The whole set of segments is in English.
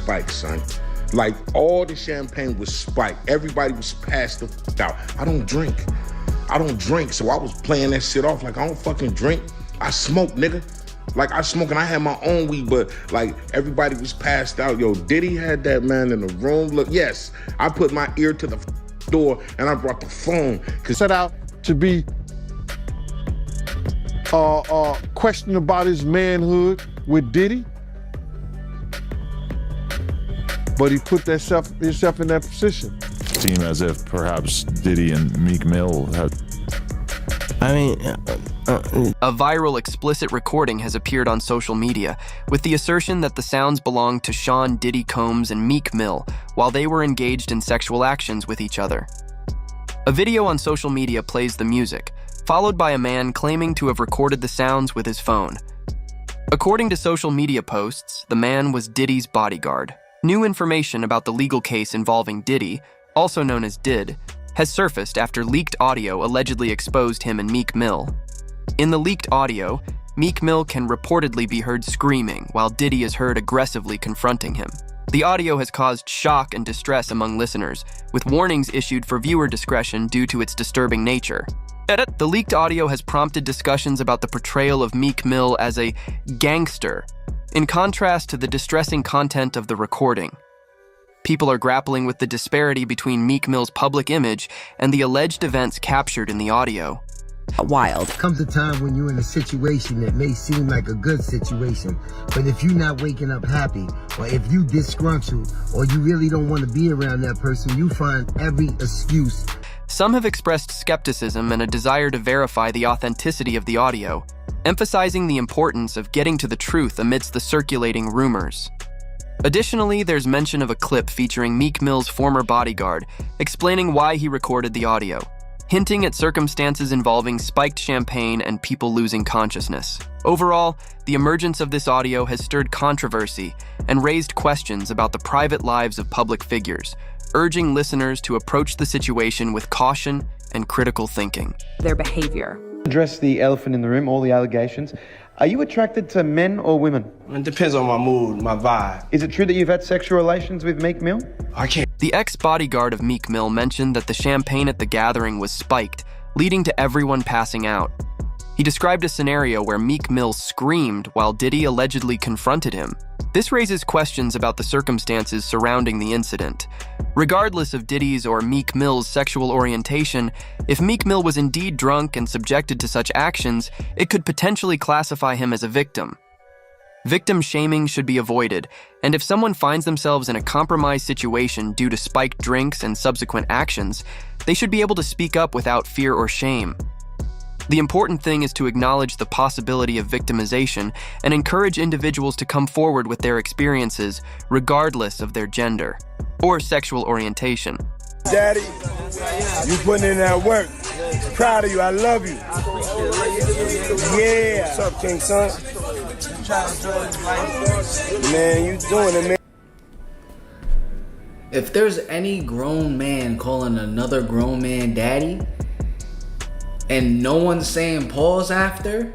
spiked, son. Like, all the champagne was spiked. Everybody was passed the out. I don't drink, so I was playing that shit off like I don't fucking drink. I smoke, nigga. Like, I smoke and I had my own weed, but like everybody was passed out. Yo, Diddy had that man in the room. Look, yes, I put my ear to the door and I brought the phone. Set out to be questioning about his manhood with Diddy, but he put himself in that position. Seem as if perhaps Diddy and Meek Mill had. A viral explicit recording has appeared on social media with the assertion that the sounds belonged to Sean Diddy Combs and Meek Mill while they were engaged in sexual actions with each other. A video on social media plays the music, followed by a man claiming to have recorded the sounds with his phone. According to social media posts, the man was Diddy's bodyguard. New information about the legal case involving Diddy, also known as Did, has surfaced after leaked audio allegedly exposed him and Meek Mill. In the leaked audio, Meek Mill can reportedly be heard screaming while Diddy is heard aggressively confronting him. The audio has caused shock and distress among listeners, with warnings issued for viewer discretion due to its disturbing nature. The leaked audio has prompted discussions about the portrayal of Meek Mill as a gangster, in contrast to the distressing content of the recording. People are grappling with the disparity between Meek Mill's public image and the alleged events captured in the audio. Wild. Comes a time when you're in a situation that may seem like a good situation, but if you're not waking up happy, or if you disgruntled, or you really don't want to be around that person, you find every excuse. Some have expressed skepticism and a desire to verify the authenticity of the audio, emphasizing the importance of getting to the truth amidst the circulating rumors. Additionally, there's mention of a clip featuring Meek Mill's former bodyguard, explaining why he recorded the audio, hinting at circumstances involving spiked champagne and people losing consciousness. Overall, the emergence of this audio has stirred controversy and raised questions about the private lives of public figures, urging listeners to approach the situation with caution and critical thinking. Their behavior. Address the elephant in the room, all the allegations. Are you attracted to men or women? It depends on my mood, my vibe. Is it true that you've had sexual relations with Meek Mill? I can't. The ex-bodyguard of Meek Mill mentioned that the champagne at the gathering was spiked, leading to everyone passing out. He described a scenario where Meek Mill screamed while Diddy allegedly confronted him. This raises questions about the circumstances surrounding the incident. Regardless of Diddy's or Meek Mill's sexual orientation, if Meek Mill was indeed drunk and subjected to such actions, it could potentially classify him as a victim. Victim shaming should be avoided, and if someone finds themselves in a compromised situation due to spiked drinks and subsequent actions, they should be able to speak up without fear or shame. The important thing is to acknowledge the possibility of victimization and encourage individuals to come forward with their experiences, regardless of their gender or sexual orientation. Daddy, you putting in that work. Proud of you. I love you. Yeah. What's up, King Son? Man, you doing it, man. If there's any grown man calling another grown man daddy, and no one's saying pause after,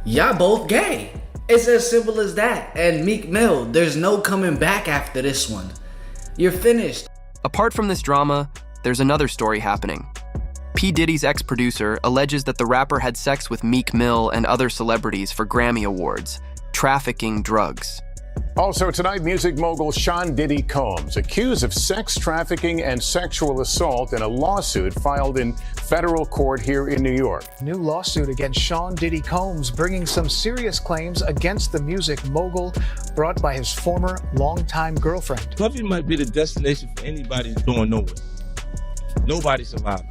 y'all both gay. It's as simple as that. And Meek Mill, there's no coming back after this one. You're finished. Apart from this drama, there's another story happening. P. Diddy's ex-producer alleges that the rapper had sex with Meek Mill and other celebrities for Grammy Awards, trafficking drugs. Also tonight, music mogul Sean Diddy Combs accused of sex trafficking and sexual assault in a lawsuit filed in federal court here in New York. New lawsuit against Sean Diddy Combs bringing some serious claims against the music mogul brought by his former longtime girlfriend. Puffy might be the destination for anybody who's going nowhere. Nobody surviving.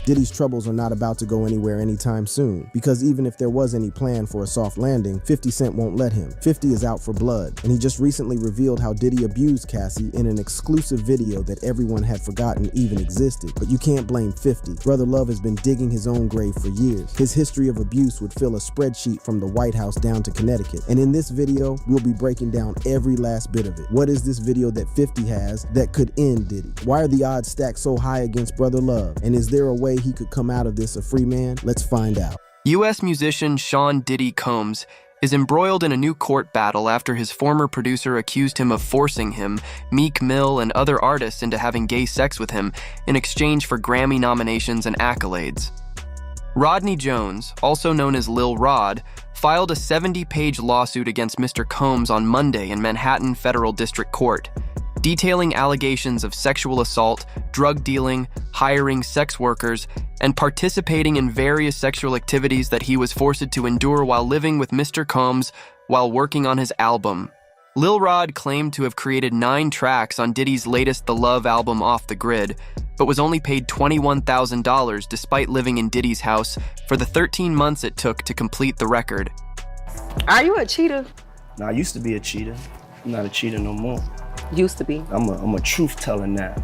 Diddy's troubles are not about to go anywhere anytime soon, because even if there was any plan for a soft landing, 50 Cent won't let him. 50 is out for blood, and he just recently revealed how Diddy abused Cassie in an exclusive video that everyone had forgotten even existed. But you can't blame 50. Brother Love has been digging his own grave for years. His history of abuse would fill a spreadsheet from the White House down to Connecticut. And in this video, we'll be breaking down every last bit of it. What is this video that 50 has that could end Diddy? Why are the odds stacked so high against Brother Love? And is there a way he could come out of this a free man? Let's find out. U.S. musician Sean Diddy Combs is embroiled in a new court battle after his former producer accused him of forcing him, Meek Mill, and other artists into having gay sex with him in exchange for Grammy nominations and accolades. Rodney Jones, also known as Lil Rod, filed a 70-page lawsuit against Mr. Combs on Monday in Manhattan Federal District Court, detailing allegations of sexual assault, drug dealing, hiring sex workers, and participating in various sexual activities that he was forced to endure while living with Mr. Combs while working on his album. Lil Rod claimed to have created 9 tracks on Diddy's latest The Love album Off the Grid, but was only paid $21,000 despite living in Diddy's house for the 13 months it took to complete the record. Are you a cheater? No, I used to be a cheater. I'm not a cheater no more. Used to be. I'm a truth teller now.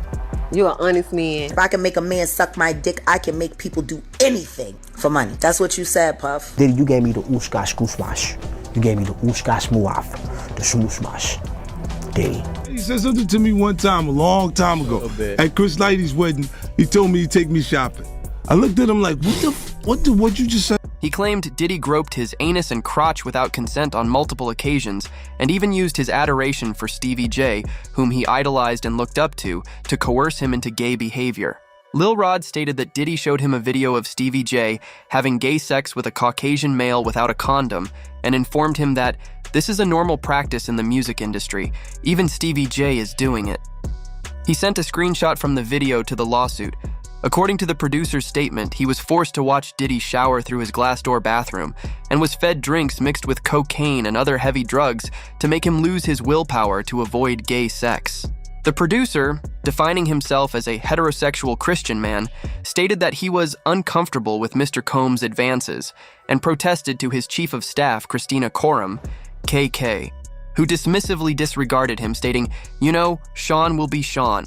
You're an honest man. If I can make a man suck my dick, I can make people do anything for money. That's what you said, Puff. Diddy, you gave me the ooshkash gooswash. You gave me the ooshkash muaf, the swooshwash. Diddy. He said something to me one time, a long time ago, at Chris Lighty's wedding. He told me to take me shopping. I looked at him like, what you just said? He claimed Diddy groped his anus and crotch without consent on multiple occasions, and even used his adoration for Stevie J, whom he idolized and looked up to coerce him into gay behavior. Lil Rod stated that Diddy showed him a video of Stevie J having gay sex with a Caucasian male without a condom, and informed him that this is a normal practice in the music industry. Even Stevie J is doing it. He sent a screenshot from the video to the lawsuit. According to the producer's statement, he was forced to watch Diddy shower through his glass-door bathroom and was fed drinks mixed with cocaine and other heavy drugs to make him lose his willpower to avoid gay sex. The producer, defining himself as a heterosexual Christian man, stated that he was uncomfortable with Mr. Combs' advances and protested to his chief of staff, Christina Coram, KK, who dismissively disregarded him, stating, "You know, Sean will be Sean."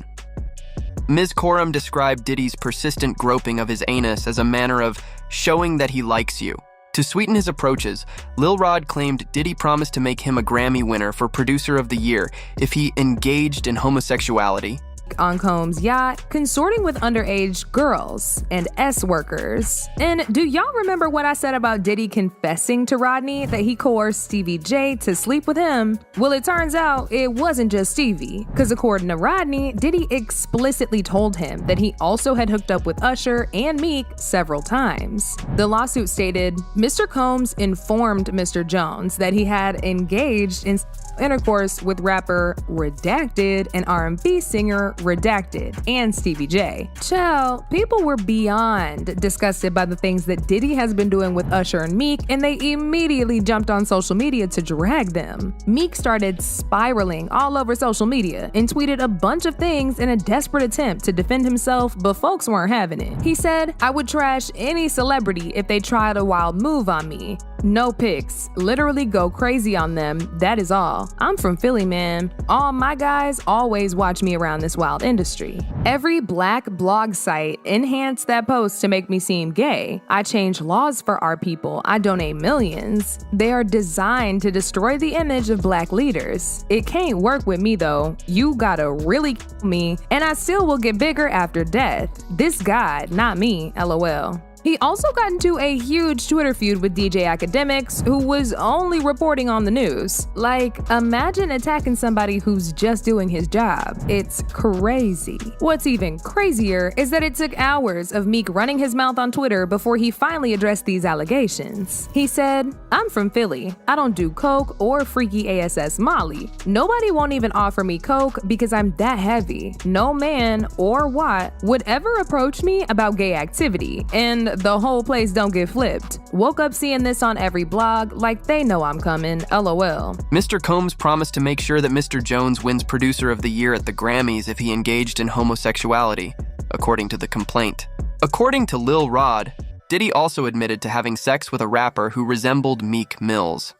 Ms. Coram described Diddy's persistent groping of his anus as a manner of showing that he likes you. To sweeten his approaches, Lil Rod claimed Diddy promised to make him a Grammy winner for Producer of the Year if he engaged in homosexuality. On Combs' yacht, consorting with underage girls and S-workers. And do y'all remember what I said about Diddy confessing to Rodney that he coerced Stevie J to sleep with him? Well, it turns out it wasn't just Stevie, because according to Rodney, Diddy explicitly told him that he also had hooked up with Usher and Meek several times. The lawsuit stated, Mr. Combs informed Mr. Jones that he had engaged in intercourse with rapper Redacted and R&B singer Redacted and Stevie J. Child, people were beyond disgusted by the things that Diddy has been doing with Usher and Meek, and they immediately jumped on social media to drag them. Meek started spiraling all over social media and tweeted a bunch of things in a desperate attempt to defend himself, but folks weren't having it. He said, "I would trash any celebrity if they tried a wild move on me. No pics. Literally go crazy on them. That is all. I'm from Philly, man. All my guys always watch me around this wild industry. Every black blog site enhanced that post to make me seem gay. I change laws for our people. I donate millions. They are designed to destroy the image of black leaders. It can't work with me though. You gotta really kill me, and I still will get bigger after death. This guy, not me, LOL." He also got into a huge Twitter feud with DJ Academics, who was only reporting on the news. Like, imagine attacking somebody who's just doing his job. It's crazy. What's even crazier is that it took hours of Meek running his mouth on Twitter before he finally addressed these allegations. He said, "I'm from Philly. I don't do coke or freaky ASS Molly. Nobody won't even offer me coke because I'm that heavy. No man or what would ever approach me about gay activity, and the whole place don't get flipped. Woke up seeing this on every blog, like they know I'm coming, LOL." Mr. Combs promised to make sure that Mr. Jones wins Producer of the Year at the Grammys if he engaged in homosexuality, according to the complaint. According to Lil Rod, Diddy also admitted to having sex with a rapper who resembled Meek Mills.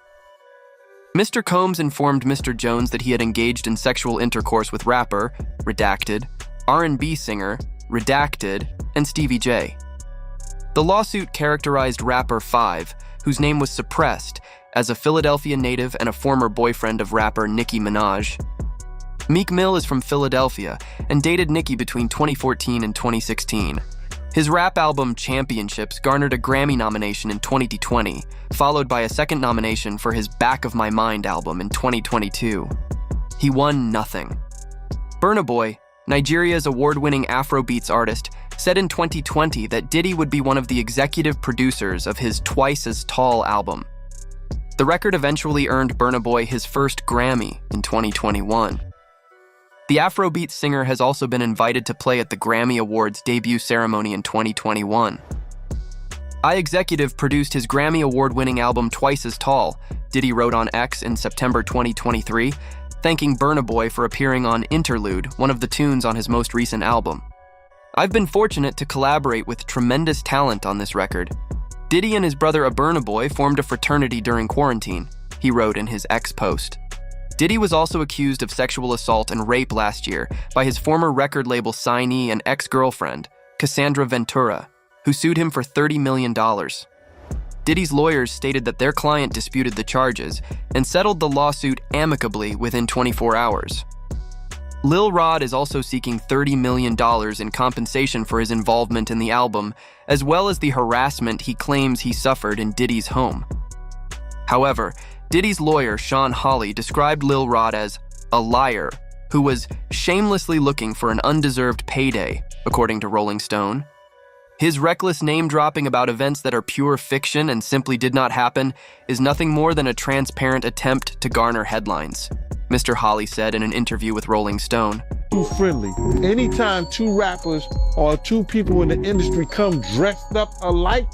Mr. Combs informed Mr. Jones that he had engaged in sexual intercourse with rapper, Redacted, R&B singer, Redacted, and Stevie J. The lawsuit characterized rapper 5, whose name was suppressed, as a Philadelphia native and a former boyfriend of rapper Nicki Minaj. Meek Mill is from Philadelphia and dated Nicki between 2014 and 2016. His rap album Championships garnered a Grammy nomination in 2020, followed by a second nomination for his Back of My Mind album in 2022. He won nothing. Burna Boy, Nigeria's award-winning Afrobeats artist, said in 2020 that Diddy would be one of the executive producers of his Twice as Tall album. The record eventually earned Burna Boy his first Grammy in 2021. The Afrobeat singer has also been invited to play at the Grammy Awards debut ceremony in 2021. I executive produced his Grammy Award-winning album Twice as Tall, Diddy wrote on X in September 2023, thanking Burna Boy for appearing on Interlude, one of the tunes on his most recent album. I've been fortunate to collaborate with tremendous talent on this record. Diddy and his brother Burna Boy formed a fraternity during quarantine, he wrote in his X post. Diddy was also accused of sexual assault and rape last year by his former record label signee and ex-girlfriend, Cassandra Ventura, who sued him for $30 million. Diddy's lawyers stated that their client disputed the charges and settled the lawsuit amicably within 24 hours. Lil Rod is also seeking $30 million in compensation for his involvement in the album, as well as the harassment he claims he suffered in Diddy's home. However, Diddy's lawyer, Sean Hawley, described Lil Rod as a liar who was shamelessly looking for an undeserved payday, according to Rolling Stone. His reckless name-dropping about events that are pure fiction and simply did not happen is nothing more than a transparent attempt to garner headlines, Mr. Hawley said in an interview with Rolling Stone. Too friendly. Anytime two rappers or two people in the industry come dressed up alike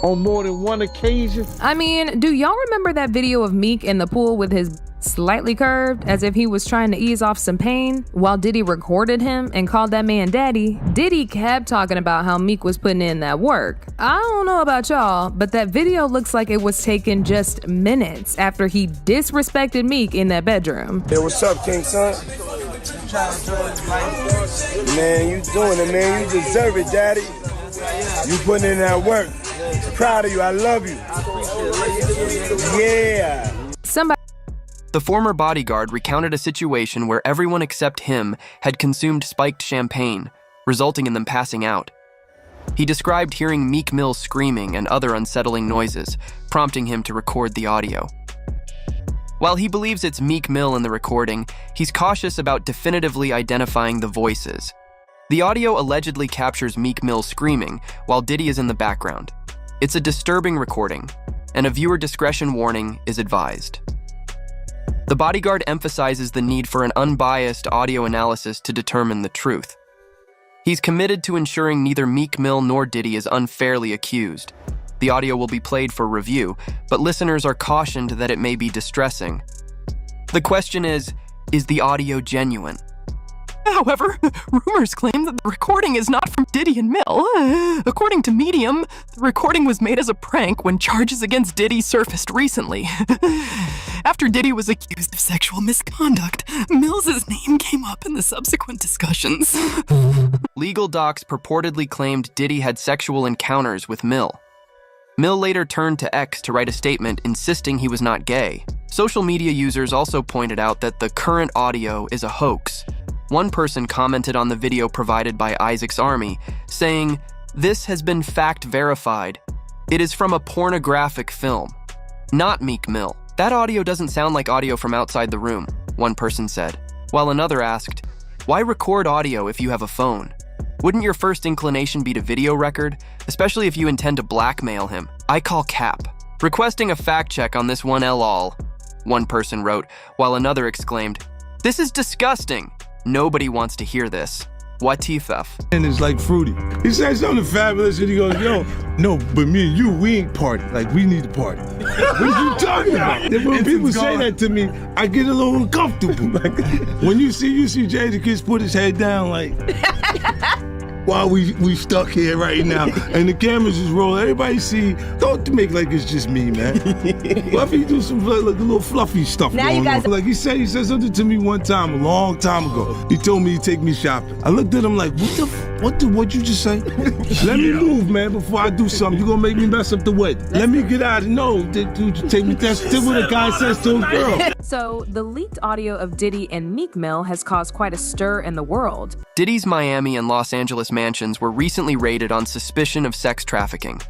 on more than one occasion. I mean, do y'all remember that video of Meek in the pool with his slightly curved as if he was trying to ease off some pain while Diddy recorded him and called that man daddy? Diddy kept talking about how Meek was putting in that work. I don't know about y'all, but that video looks like it was taken just minutes after he disrespected Meek in that bedroom. Hey, what's up, King Son? Man, you doing it, man. You deserve it, daddy. You putting in that work. Proud of you. I love you. Yeah. The former Bodyguard recounted a situation where everyone except him had consumed spiked champagne, resulting in them passing out. He described hearing Meek Mill screaming and other unsettling noises, prompting him to record the audio. While he believes it's Meek Mill in the recording, he's cautious about definitively identifying the voices. The audio allegedly captures Meek Mill screaming while Diddy is in the background. It's a disturbing recording, and a viewer discretion warning is advised. The Bodyguard emphasizes the need for an unbiased audio analysis to determine the truth. He's committed to ensuring neither Meek Mill nor Diddy is unfairly accused. The audio will be played for review, but listeners are cautioned that it may be distressing. The question is the audio genuine? However, rumors claim that the recording is not from Diddy and Mill. According to Medium, the recording was made as a prank when charges against Diddy surfaced recently. After Diddy was accused of sexual misconduct, Mill's name came up in the subsequent discussions. Legal docs purportedly claimed Diddy had sexual encounters with Mill. Mill later turned to X to write a statement insisting he was not gay. Social media users also pointed out that the current audio is a hoax. One person commented on the video provided by Isaac's Army, saying, "This has been fact verified. It is from a pornographic film. Not Meek Mill. That audio doesn't sound like audio from outside the room," one person said, while another asked, "Why record audio if you have a phone? Wouldn't your first inclination be to video record, especially if you intend to blackmail him? I call cap." Requesting a fact check on this one LOL, one person wrote, while another exclaimed, "This is disgusting. Nobody wants to hear this. Watifef." And it's like fruity. He said something fabulous and he goes, yo, no, but me and you, we ain't party. Like, we need to party. What are you talking about? And when people say that to me, I get a little uncomfortable. Like, when you see Jadakiss put his head down, like, while we stuck here right now, and the cameras is rolling, everybody see, don't make like it's just me, man. Fluffy do some like, a little fluffy stuff now going you guys on. Like he said something to me one time, a long time ago. He told me he'd take me shopping. I looked at him like, what'd you just say? Let me move, man, before I do something. You gonna make me mess up the wedding. Let me get out of no, dude, take me, that's what a guy says to a girl. So, the leaked audio of Diddy and Meek Mill has caused quite a stir in the world. Diddy's Miami and Los Angeles mansions were recently raided on suspicion of sex trafficking.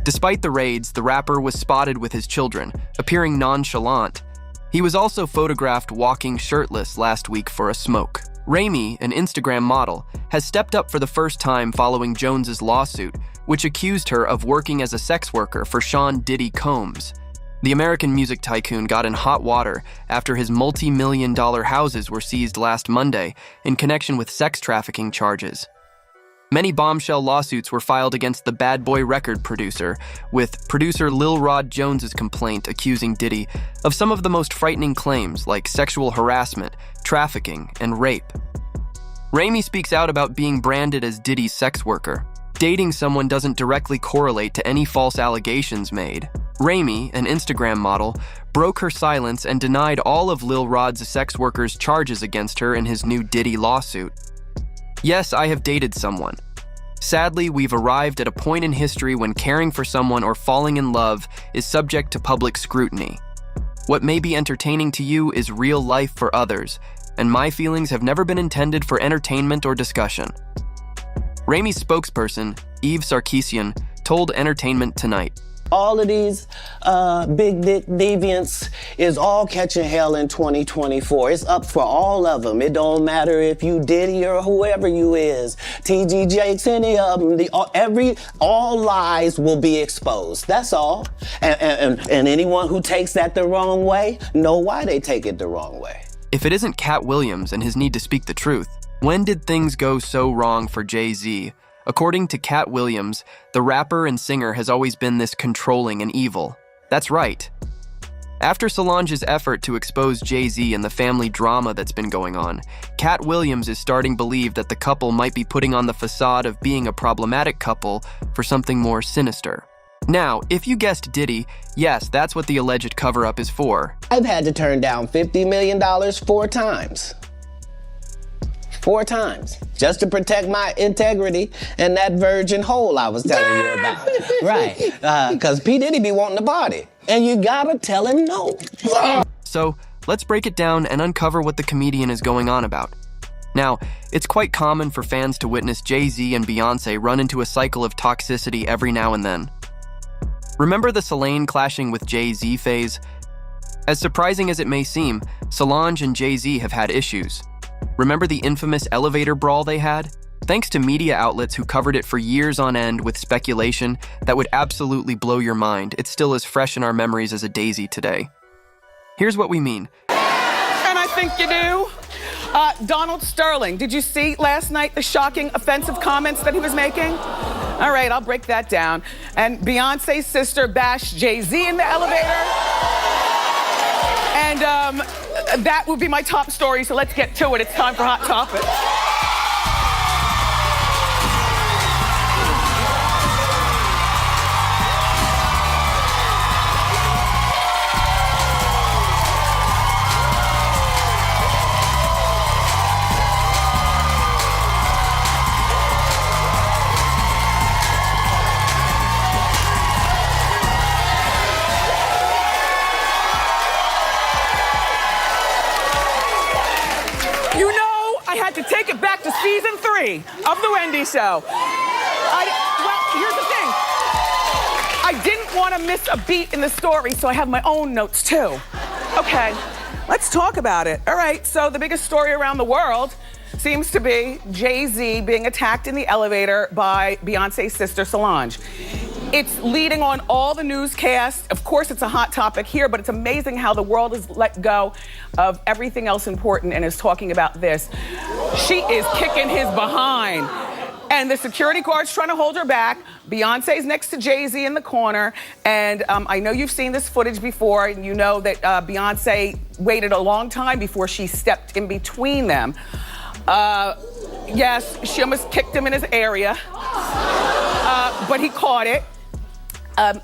Despite the raids, the rapper was spotted with his children, appearing nonchalant. He was also photographed walking shirtless last week for a smoke. Rami, an Instagram model, has stepped up for the first time following Jones's lawsuit, which accused her of working as a sex worker for Sean Diddy Combs. The American music tycoon got in hot water after his multi-million-dollar houses were seized last Monday in connection with sex trafficking charges. Many bombshell lawsuits were filed against the Bad Boy record producer, with producer Lil Rod Jones's complaint accusing Diddy of some of the most frightening claims like sexual harassment, trafficking, and rape. Rami speaks out about being branded as Diddy's sex worker. Dating someone doesn't directly correlate to any false allegations made. Rami, an Instagram model, broke her silence and denied all of Lil Rod's sex worker's charges against her in his new Diddy lawsuit. Yes, I have dated someone. Sadly, we've arrived at a point in history when caring for someone or falling in love is subject to public scrutiny. What may be entertaining to you is real life for others, and my feelings have never been intended for entertainment or discussion. Rami's spokesperson, Eve Sarkeesian, told Entertainment Tonight, all of these big dick deviants is all catching hell in 2024. It's up for all of them. It don't matter if you Diddy or whoever you is. TG Jakes, any of them. All lies will be exposed. That's all. And anyone who takes that the wrong way, know why they take it the wrong way. If it isn't Katt Williams and his need to speak the truth, when did things go so wrong for Jay-Z? According to Katt Williams, the rapper and singer has always been this controlling and evil. That's right. After Solange's effort to expose Jay-Z and the family drama that's been going on, Katt Williams is starting to believe that the couple might be putting on the facade of being a problematic couple for something more sinister. Now, if you guessed Diddy, yes, that's what the alleged cover-up is for. I've had to turn down $50 million 4 times. 4 times, just to protect my integrity and that virgin hole I was telling you about. Right, because P. Diddy be wanting to party, and you gotta tell him no. So, let's break it down and uncover what the comedian is going on about. Now, it's quite common for fans to witness Jay-Z and Beyonce run into a cycle of toxicity every now and then. Remember the Solange clashing with Jay-Z phase? As surprising as it may seem, Solange and Jay-Z have had issues. Remember the infamous elevator brawl they had? Thanks to media outlets who covered it for years on end with speculation that would absolutely blow your mind, it's still as fresh in our memories as a daisy today. Here's what we mean. And I think you do. Donald Sterling, did you see last night the shocking, offensive comments that he was making? All right, I'll break that down. And Beyonce's sister bashed Jay-Z in the elevator. And that would be my top story, so let's get to it. It's time for Hot Topic. To take it back to season 3 of The Wendy Show. Well, here's the thing. I didn't want to miss a beat in the story, so I have my own notes too. Okay, let's talk about it. All right, so the biggest story around the world seems to be Jay-Z being attacked in the elevator by Beyonce's sister Solange. It's leading on all the newscasts. Of course, it's a hot topic here, but it's amazing how the world has let go of everything else important and is talking about this. She is kicking his behind. And the security guard's trying to hold her back. Beyonce's next to Jay-Z in the corner. And I know you've seen this footage before, and you know that Beyonce waited a long time before she stepped in between them. Yes, she almost kicked him in his area, but he caught it.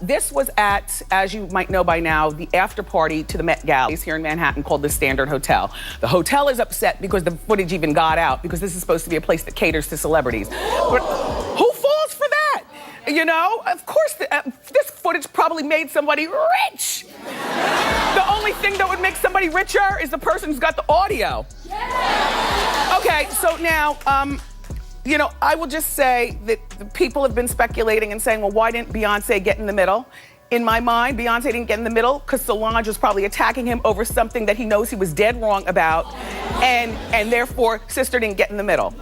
This was at, as you might know by now, the after party to the Met Gala here in Manhattan called the Standard Hotel. The hotel is upset because the footage even got out, because this is supposed to be a place that caters to celebrities. But who falls for that? You know, of course, this footage probably made somebody rich. The only thing that would make somebody richer is the person who's got the audio. Okay, so now, You know, I will just say that the people have been speculating and saying, well, why didn't Beyonce get in the middle? In my mind, Beyonce didn't get in the middle because Solange was probably attacking him over something that he knows he was dead wrong about, and therefore, sister didn't get in the middle.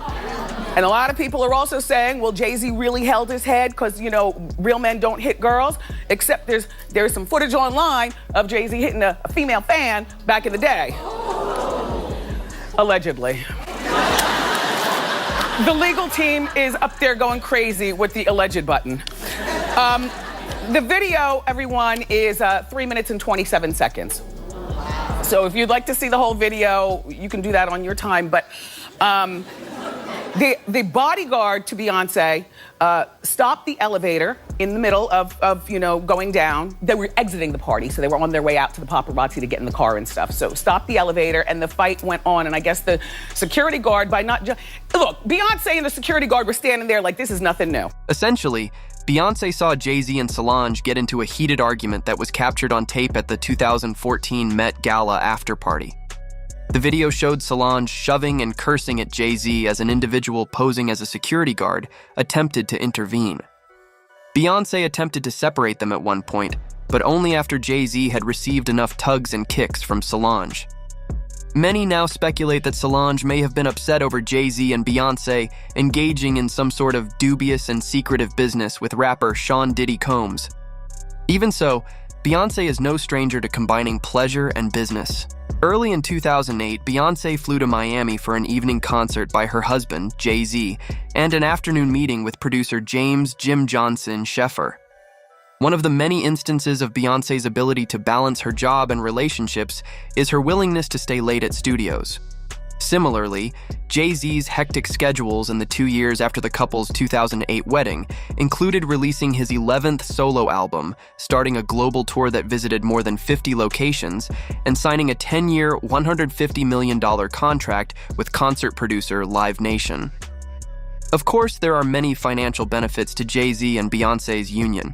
And a lot of people are also saying, well, Jay-Z really held his head because, you know, real men don't hit girls, except there's some footage online of Jay-Z hitting a female fan back in the day. Allegedly. The legal team is up there going crazy with the alleged button. The video, everyone, is 3 minutes and 27 seconds. So if you'd like to see the whole video, you can do that on your time. But the bodyguard to Beyonce stopped the elevator in the middle of you know, going down. They were exiting the party, so they were on their way out to the paparazzi to get in the car and stuff. So stopped the elevator, and the fight went on. And I guess the security guard, by not just... Look, Beyonce and the security guard were standing there like this is nothing new. Essentially, Beyonce saw Jay-Z and Solange get into a heated argument that was captured on tape at the 2014 Met Gala after party. The video showed Solange shoving and cursing at Jay-Z as an individual posing as a security guard attempted to intervene. Beyonce attempted to separate them at one point, but only after Jay-Z had received enough tugs and kicks from Solange. Many now speculate that Solange may have been upset over Jay-Z and Beyonce engaging in some sort of dubious and secretive business with rapper Sean Diddy Combs. Even so, Beyonce is no stranger to combining pleasure and business. Early in 2008, Beyonce flew to Miami for an evening concert by her husband, Jay-Z, and an afternoon meeting with producer James "Jim Johnson" Sheffer. One of the many instances of Beyonce's ability to balance her job and relationships is her willingness to stay late at studios. Similarly, Jay-Z's hectic schedules in the 2 years after the couple's 2008 wedding included releasing his 11th solo album, starting a global tour that visited more than 50 locations, and signing a 10-year, $150 million contract with concert producer Live Nation. Of course, there are many financial benefits to Jay-Z and Beyonce's union.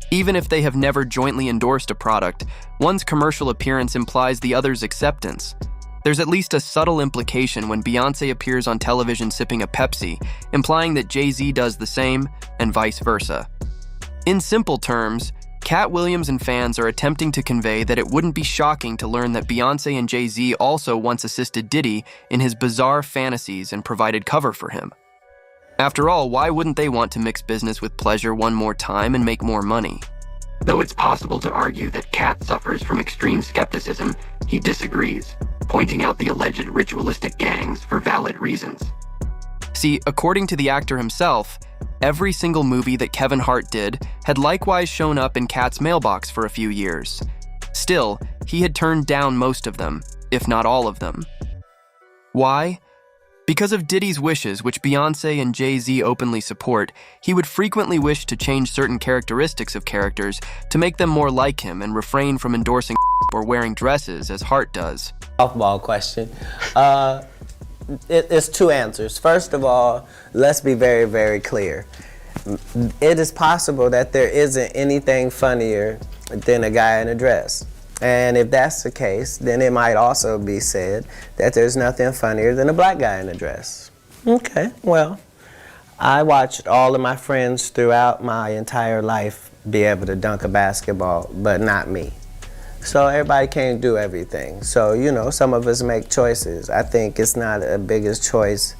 Even if they have never jointly endorsed a product, one's commercial appearance implies the other's acceptance. There's at least a subtle implication when Beyonce appears on television sipping a Pepsi, implying that Jay-Z does the same, and vice versa. In simple terms, Katt Williams and fans are attempting to convey that it wouldn't be shocking to learn that Beyonce and Jay-Z also once assisted Diddy in his bizarre fantasies and provided cover for him. After all, why wouldn't they want to mix business with pleasure one more time and make more money? Though it's possible to argue that Katt suffers from extreme skepticism, he disagrees, pointing out the alleged ritualistic gangs for valid reasons. See, according to the actor himself, every single movie that Kevin Hart did had likewise shown up in Katt's mailbox for a few years. Still, he had turned down most of them, if not all of them. Why? Because of Diddy's wishes, which Beyonce and Jay-Z openly support, he would frequently wish to change certain characteristics of characters to make them more like him and refrain from endorsing or wearing dresses as Hart does. Softball question. It's two answers. First of all, let's be very, very clear. It is possible that there isn't anything funnier than a guy in a dress. And if that's the case, then it might also be said that there's nothing funnier than a black guy in a dress. Okay, well, I watched all of my friends throughout my entire life be able to dunk a basketball, but not me. So everybody can't do everything. So, you know, some of us make choices. I think it's not a biggest choice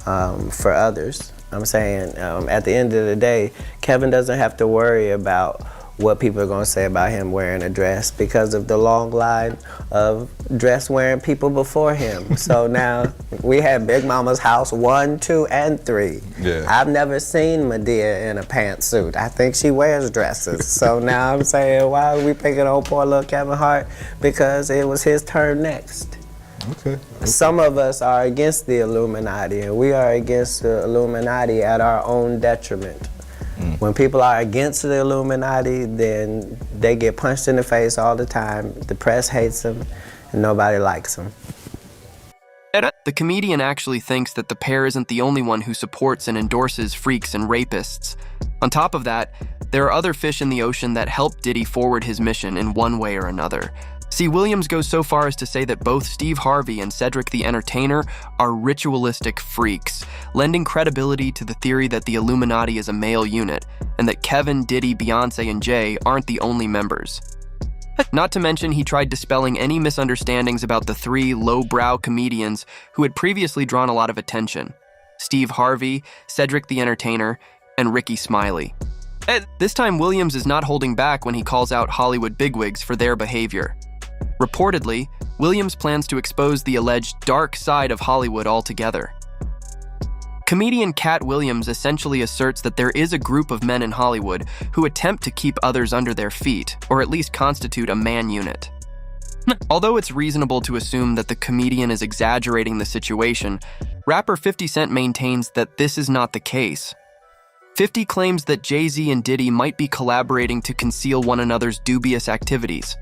for others. I'm saying at the end of the day, Kevin doesn't have to worry about what people are going to say about him wearing a dress because of the long line of dress-wearing people before him. So now we have Big Mama's house 1, 2, and 3. Yeah. I've never seen Medea in a pantsuit. I think she wears dresses. So now I'm saying, why are we picking on poor little Kevin Hart? Because it was his turn next. Okay. Some of us are against the Illuminati, and we are against the Illuminati at our own detriment. When people are against the Illuminati, then they get punched in the face all the time. The press hates them, and nobody likes them. The comedian actually thinks that the pair isn't the only one who supports and endorses freaks and rapists. On top of that, there are other fish in the ocean that help Diddy forward his mission in one way or another, See, Williams goes so far as to say that both Steve Harvey and Cedric the Entertainer are ritualistic freaks, lending credibility to the theory that the Illuminati is a male unit, and that Kevin, Diddy, Beyonce, and Jay aren't the only members. Not to mention, he tried dispelling any misunderstandings about the three low-brow comedians who had previously drawn a lot of attention: Steve Harvey, Cedric the Entertainer, and Ricky Smiley. This time, Williams is not holding back when he calls out Hollywood bigwigs for their behavior. Reportedly, Williams plans to expose the alleged dark side of Hollywood altogether. Comedian Katt Williams essentially asserts that there is a group of men in Hollywood who attempt to keep others under their feet, or at least constitute a man unit. Although it's reasonable to assume that the comedian is exaggerating the situation, rapper 50 Cent maintains that this is not the case. 50 claims that Jay-Z and Diddy might be collaborating to conceal one another's dubious activities.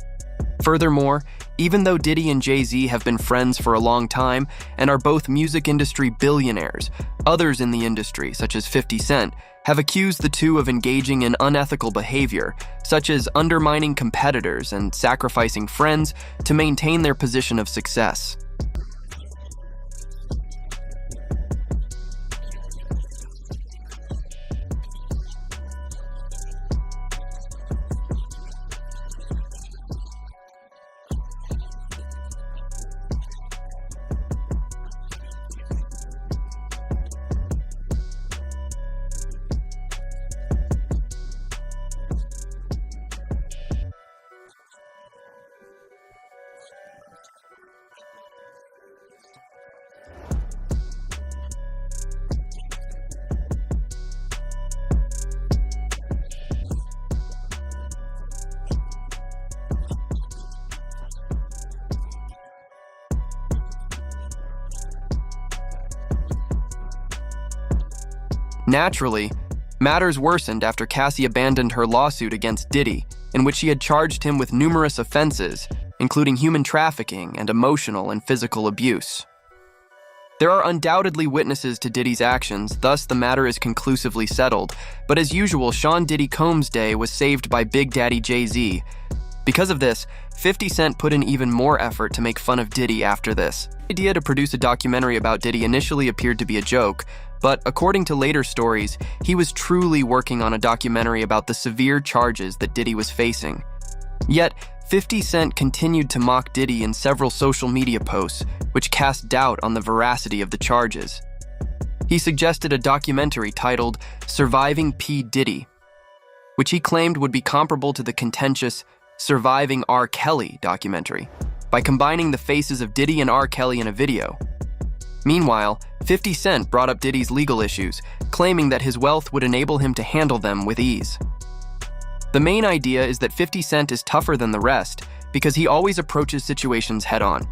Furthermore, even though Diddy and Jay-Z have been friends for a long time and are both music industry billionaires, others in the industry, such as 50 Cent, have accused the two of engaging in unethical behavior, such as undermining competitors and sacrificing friends to maintain their position of success. Naturally, matters worsened after Cassie abandoned her lawsuit against Diddy, in which she had charged him with numerous offenses, including human trafficking and emotional and physical abuse. There are undoubtedly witnesses to Diddy's actions, thus the matter is conclusively settled, but as usual, Sean Diddy Combs' day was saved by Big Daddy Jay-Z. Because of this, 50 Cent put in even more effort to make fun of Diddy after this. The idea to produce a documentary about Diddy initially appeared to be a joke, but according to later stories, he was truly working on a documentary about the severe charges that Diddy was facing. Yet, 50 Cent continued to mock Diddy in several social media posts, which cast doubt on the veracity of the charges. He suggested a documentary titled Surviving P. Diddy, which he claimed would be comparable to the contentious Surviving R. Kelly documentary, by combining the faces of Diddy and R. Kelly in a video. Meanwhile, 50 Cent brought up Diddy's legal issues, claiming that his wealth would enable him to handle them with ease. The main idea is that 50 Cent is tougher than the rest because he always approaches situations head-on.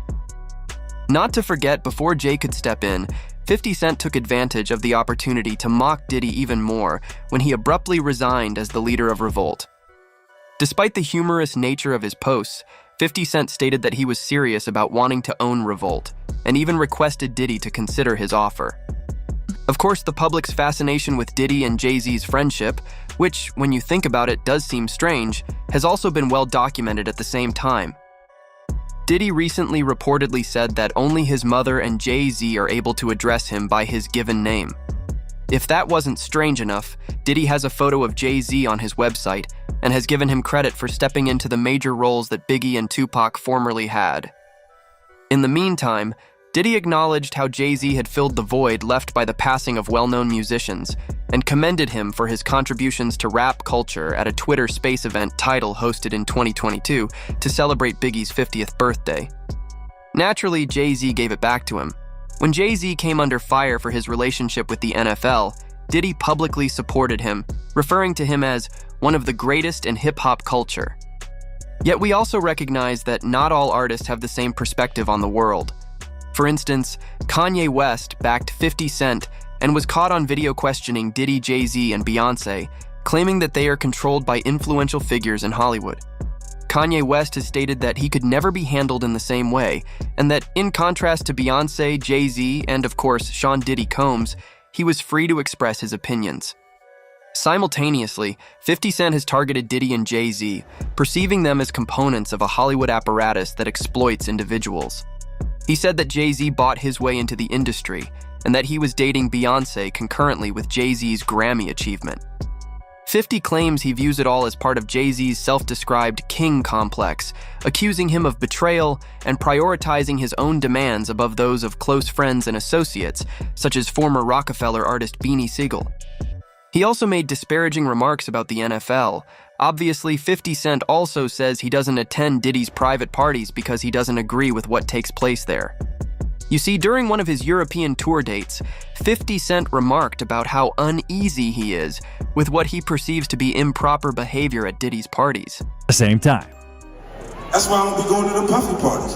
Not to forget, before Jay could step in, 50 Cent took advantage of the opportunity to mock Diddy even more when he abruptly resigned as the leader of Revolt. Despite the humorous nature of his posts, 50 Cent stated that he was serious about wanting to own Revolt, and even requested Diddy to consider his offer. Of course, the public's fascination with Diddy and Jay-Z's friendship, which, when you think about it, does seem strange, has also been well documented at the same time. Diddy recently reportedly said that only his mother and Jay-Z are able to address him by his given name. If that wasn't strange enough, Diddy has a photo of Jay-Z on his website and has given him credit for stepping into the major roles that Biggie and Tupac formerly had. In the meantime, Diddy acknowledged how Jay-Z had filled the void left by the passing of well-known musicians and commended him for his contributions to rap culture at a Twitter Space event Tidal hosted in 2022 to celebrate Biggie's 50th birthday. Naturally, Jay-Z gave it back to him. When Jay-Z came under fire for his relationship with the NFL, Diddy publicly supported him, referring to him as one of the greatest in hip-hop culture. Yet we also recognize that not all artists have the same perspective on the world. For instance, Kanye West backed 50 Cent and was caught on video questioning Diddy, Jay-Z, and Beyonce, claiming that they are controlled by influential figures in Hollywood. Kanye West has stated that he could never be handled in the same way, and that in contrast to Beyonce, Jay-Z, and of course Sean Diddy Combs, he was free to express his opinions. Simultaneously, 50 Cent has targeted Diddy and Jay-Z, perceiving them as components of a Hollywood apparatus that exploits individuals. He said that Jay-Z bought his way into the industry, and that he was dating Beyoncé concurrently with Jay-Z's Grammy achievement. 50 claims he views it all as part of Jay-Z's self-described king complex, accusing him of betrayal and prioritizing his own demands above those of close friends and associates, such as former Rockefeller artist Beanie Sigel. He also made disparaging remarks about the NFL. Obviously, 50 Cent also says he doesn't attend Diddy's private parties because he doesn't agree with what takes place there. You see, during one of his European tour dates, 50 Cent remarked about how uneasy he is with what he perceives to be improper behavior at Diddy's parties. At the same time. That's why I don't be going to the puffy parties.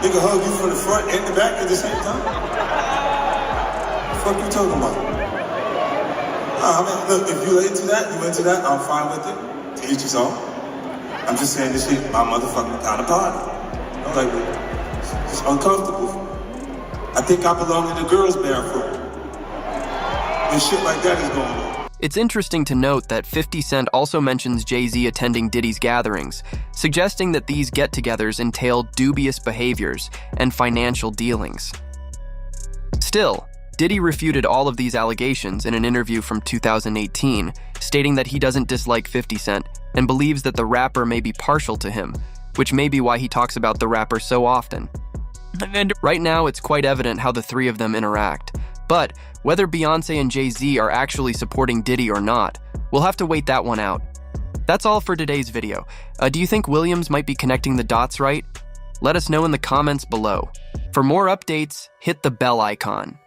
Nigga hug you from the front and the back at the same time? What the fuck you talking about? I mean, look, if you into that, I'm fine with it. To each his own. I'm just saying this shit, my motherfucking kind of party. I'm like, it's uncomfortable. I think I belong in the girls' bathroom. And shit like that is going on. It's interesting to note that 50 Cent also mentions Jay-Z attending Diddy's gatherings, suggesting that these get-togethers entail dubious behaviors and financial dealings. Still, Diddy refuted all of these allegations in an interview from 2018, stating that he doesn't dislike 50 Cent and believes that the rapper may be partial to him, which may be why he talks about the rapper so often. Right now, it's quite evident how the three of them interact, but whether Beyoncé and Jay-Z are actually supporting Diddy or not, we'll have to wait that one out. That's all for today's video. Do you think Williams might be connecting the dots right? Let us know in the comments below. For more updates, hit the bell icon.